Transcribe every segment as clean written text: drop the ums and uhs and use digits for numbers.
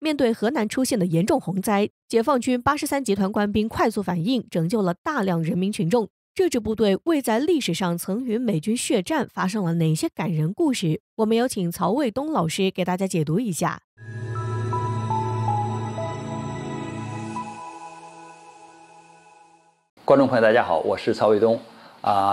面对河南出现的严重洪灾，解放军83集团官兵快速反应，拯救了大量人民群众。这支部队为在历史上曾与美军血战发生了哪些感人故事？我们有请曹卫东老师给大家解读一下。观众朋友，大家好，我是曹卫东。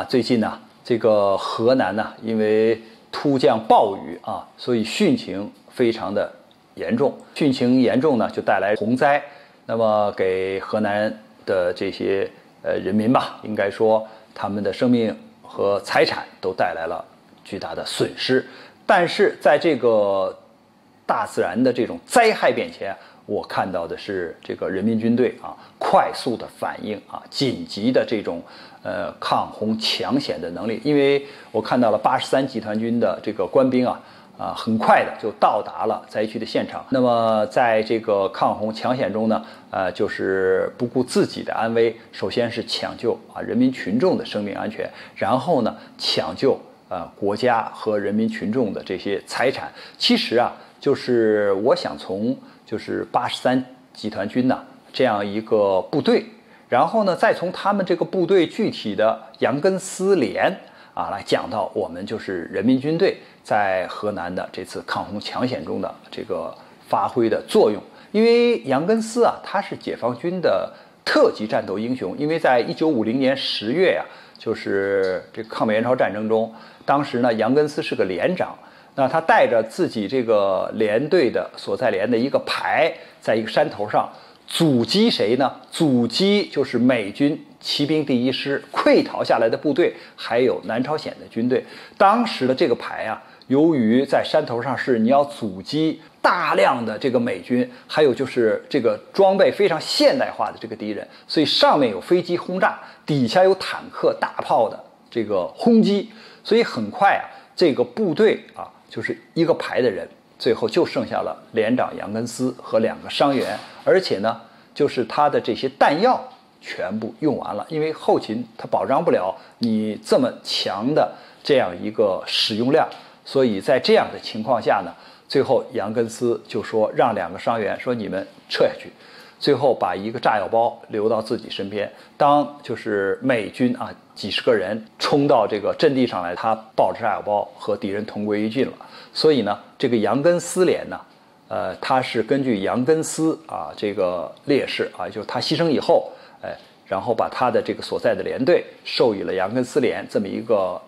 最近呢，这个河南呢，因为突降暴雨所以汛情非常的严重。汛情严重呢，就带来洪灾。那么给河南的这些人民吧，应该说他们的生命和财产都带来了巨大的损失。但是在这个大自然的这种灾害面前，我看到的是这个人民军队快速的反应紧急的这种抗洪抢险的能力。因为我看到了83集团军的这个官兵很快的就到达了灾区的现场。那么在这个抗洪抢险中呢，就是不顾自己的安危，首先是抢救人民群众的生命安全，然后呢抢救国家和人民群众的这些财产。其实就是我想从就是83集团军这样一个部队，然后呢再从他们这个部队具体的杨根思连来讲到我们就是人民军队在河南的这次抗洪抢险中的这个发挥的作用。因为杨根思他是解放军的特级战斗英雄。因为在1950年10月就是这个抗美援朝战争中，当时呢杨根思是个连长，那他带着自己这个连队的所在连的一个排，在一个山头上阻击谁呢？阻击就是美军骑兵第一师溃逃下来的部队，还有南朝鲜的军队。当时的这个排由于在山头上是你要阻击大量的这个美军，还有就是这个装备非常现代化的这个敌人，所以上面有飞机轰炸，底下有坦克大炮的这个轰击，所以很快这个部队就是一个排的人，最后就剩下了连长杨根思和2个伤员。而且呢就是他的这些弹药全部用完了，因为后勤他保障不了你这么强的这样一个使用量。所以在这样的情况下呢，最后杨根思就说让2个伤员说你们撤下去，最后把一个炸药包留到自己身边。当就是美军几十个人冲到这个阵地上来，他抱着炸药包和敌人同归于尽了。所以呢这个杨根思连呢他是根据杨根思这个烈士就是他牺牲以后然后把他的这个所在的连队授予了杨根思连这么一个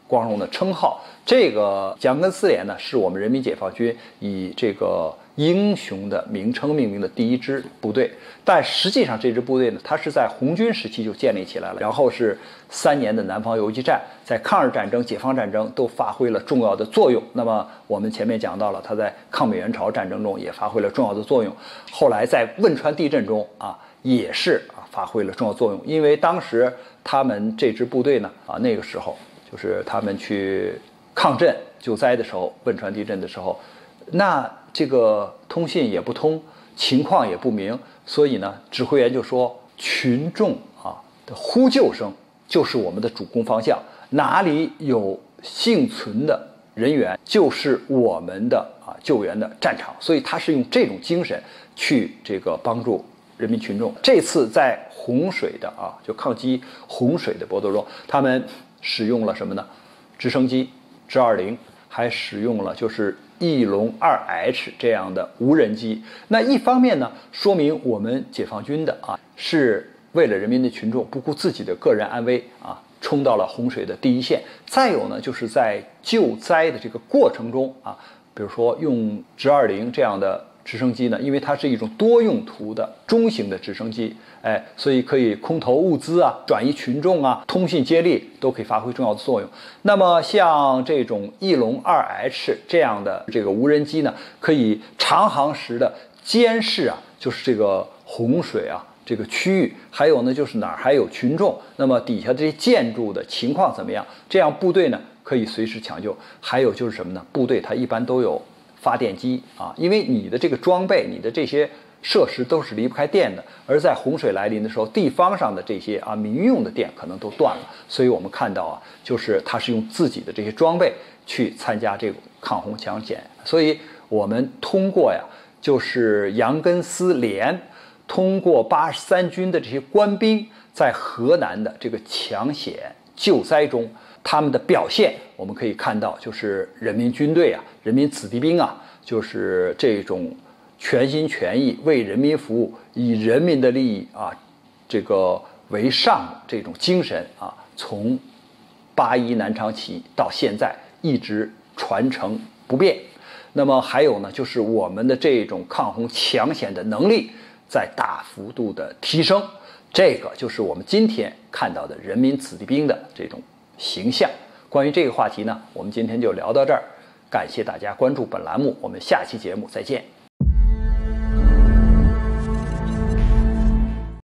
光荣的称号。这个杨根思连呢是我们人民解放军以这个英雄的名称命名的第一支部队。但实际上这支部队呢，它是在红军时期就建立起来了，然后是3年的南方游击战，在抗日战争、解放战争都发挥了重要的作用。那么我们前面讲到了，它在抗美援朝战争中也发挥了重要的作用，后来在汶川地震中也是发挥了重要作用。因为当时他们这支部队呢那个时候就是他们去抗震救灾的时候，汶川地震的时候，那这个通信也不通，情况也不明，所以呢指挥员就说群众的呼救声就是我们的主攻方向，哪里有幸存的人员就是我们的救援的战场。所以他是用这种精神去这个帮助人民群众。这次在洪水的就抗击洪水的搏斗中，他们使用了什么呢？直升机直20，还使用了就是翼龙2H 这样的无人机。那一方面呢，说明我们解放军的是为了人民的群众，不顾自己的个人安危冲到了洪水的第一线。再有呢，就是在救灾的这个过程中比如说用直20这样的直升机呢，因为它是一种多用途的中型的直升机，所以可以空投物资转移群众通信接力都可以发挥重要的作用。那么像这种翼龙2H 这样的这个无人机呢，可以长航时的监视就是这个洪水这个区域，还有呢就是哪儿还有群众，那么底下这些建筑的情况怎么样，这样部队呢可以随时抢救。还有就是什么呢？部队它一般都有发电机因为你的这个装备，你的这些设施都是离不开电的，而在洪水来临的时候，地方上的这些民用的电可能都断了。所以我们看到就是他是用自己的这些装备去参加这个抗洪抢险。所以我们通过就是杨根思连通过83军的这些官兵在河南的这个抢险救灾中，他们的表现我们可以看到，就是人民军队啊，人民子弟兵啊，就是这种全心全意为人民服务，以人民的利益啊这个为上的这种精神啊，从81南昌起义到现在一直传承不变。那么还有呢，就是我们的这种抗洪抢险的能力在大幅度的提升，这个就是我们今天看到的人民子弟兵的这种形象。关于这个话题呢，我们今天就聊到这儿，感谢大家关注本栏目，我们下期节目再见。